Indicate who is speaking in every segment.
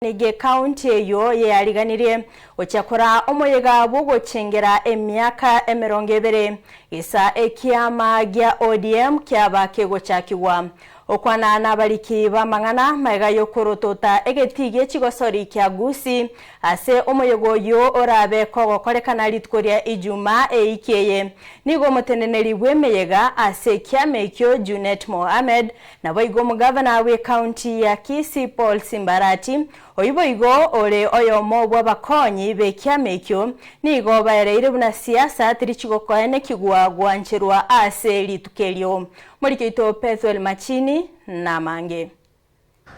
Speaker 1: Nige county eyo yaliganirie ochakora omoyega bwogochengera emyaka 20 isa ekiama gya ODM kyaba kegochakigwa okwana nabaliki bamangana maiga yokorotota egetige chigosori kya Gusi ase omoyego yo orabe kogokorekana litkoria ijuma eikeye nigo muteneneri bwemeyega ase kyamekyo Junet Mohamed nabo igo mugavana we county ya Kisii Paul Simbarati oyiboigo ole oyomo bwabakonyi bekyamekyo nigo bayereire buna siasa tirichigokoene kigwa gwancherwa ase litukelyo Morikeito Pethuel Machini na mange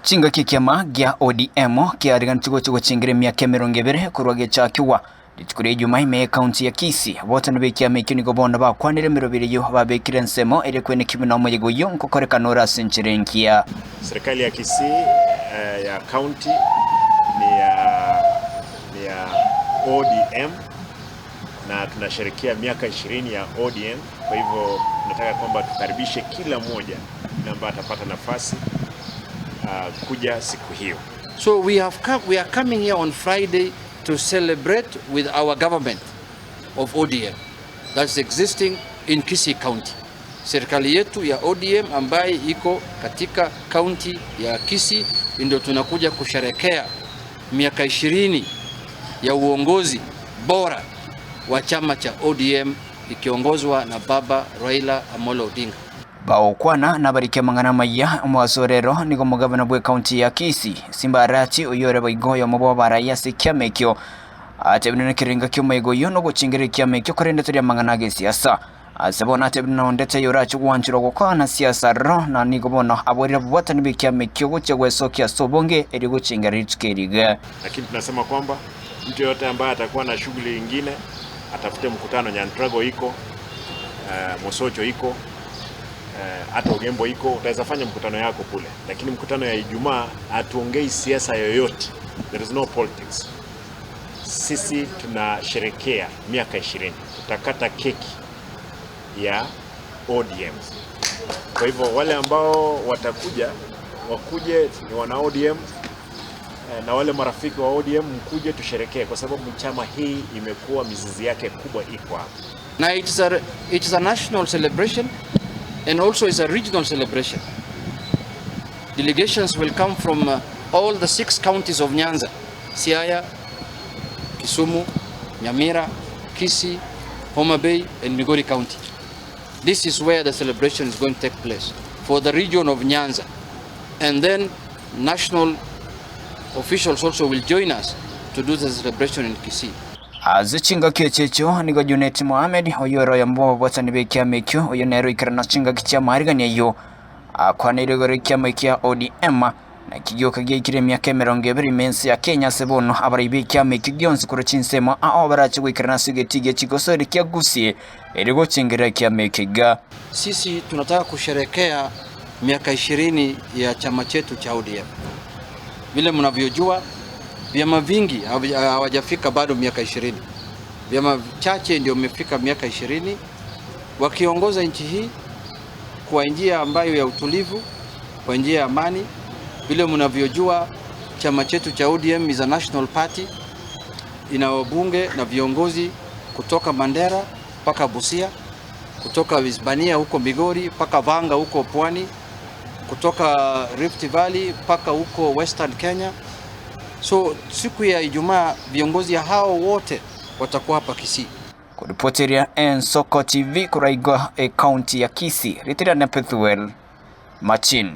Speaker 2: Chinga kikiama gya ODM kiarigan chigo chingire myaka 20 kurwage chakiwa lichukure Juma me county ya Kisii botana bekyamekyo nigo bonda bakwanire mirobire yo babekire nsemo ere kwene kibina omuyego yo nkokoreka nora senchirenkia.
Speaker 3: Serikali ya Kisii ya county ni ya ODM na tunasherehekea miaka 20 ya ODM. Kwa hivyo nataka kwamba tukaribishe kila mmoja ambaye atapata nafasi kuja siku hiyo.
Speaker 4: So we are coming here on Friday to celebrate with our government of ODM that's existing in Kisii County. Serikali yetu ya ODM ambaye iko katika county ya Kisii ndio tunakuja kusherehekea miaka 20 ya uongozi bora wa chama cha ODM ikiongozwa na Baba Raila Amolo Odinga.
Speaker 2: Baokwana nabarike mangana maya mwasorero nigo mugavana bwe county ya Kisii Simbarati oyore boigoyo mobo baraya sekyamekyo atebinene kiringa kyomego yo no gucingire kyamekyo korende turi mangana ge siasa asabona atebinene ondete yorachi gwanchiro gukana siasa ro na nigo bona aborira bwatani bekyamekyo guchegwe sokya sobonge eri gucingire itskeriga.
Speaker 3: Lakini tunasema kwamba mtu yote ambaye atakuwa na shughuli nyingine atafute mkutano Nyantrago iko Mosocho iko hata Ugembo iko, utaweza fanya mkutano yako kule, lakini mkutano ya Ijumaa hatuongei siasa yoyote. There is no politics. Sisi tunasherehekea miaka 20. Tutakata keki ya ODM. Kwa hivyo wale ambao watakuja wakuje ni wana ODM na wale marafiki wa ODM mkuje tusherehekee kwa sababu chama hii imekuwa mizizi yake kubwa iko hapa.
Speaker 4: Na it is a national celebration and also is a regional celebration. Delegations will come from all the 6 counties of Nyanza: Siaya, Kisumu, Nyamira, Kisii, Homa Bay and Migori County. This is where the celebration is going to take place for the region of Nyanza, and then national officials also will join us to do the celebration in Kisii.
Speaker 2: Azichinga kyechecho nigo Junet Mohamed oyoro yambo bwatani bekyamekyo oyo nero ikarana chinga kicha marigani yo akwanire gore kyamekya ODM na kigyoka gyikire myaka 20 mensi ya Kenya sebono abari bekyamekyo gyonse kuro chinsemo abarachi wikarana sigetige chigosori kya Gusi eri guchingira kyamekega.
Speaker 4: Sisi tunataka kusherehekea miaka 20 ya chama chetu cha ODM. Vile mnavyojua vyama vingi hawajafika bado miaka 20. Vyama chache ndio wamefika miaka 20 wakiongoza nchi hii kwa njia ambayo ya utulivu, kwa njia ya amani. Vile mnavyojua chama chetu cha ODM is a national party, ina wabunge na viongozi kutoka Mandera mpaka Busia, kutoka Hispania huko Migori mpaka Vanga huko Pwani, kutoka Rift Valley mpaka huko Western Kenya. So siku ya Ijumaa viongozi hao wote watakuwa hapa Kisii.
Speaker 2: Kuripoteria Ensoko TV kuraigo county ya Kisii. Ritira na Pethuel Machini.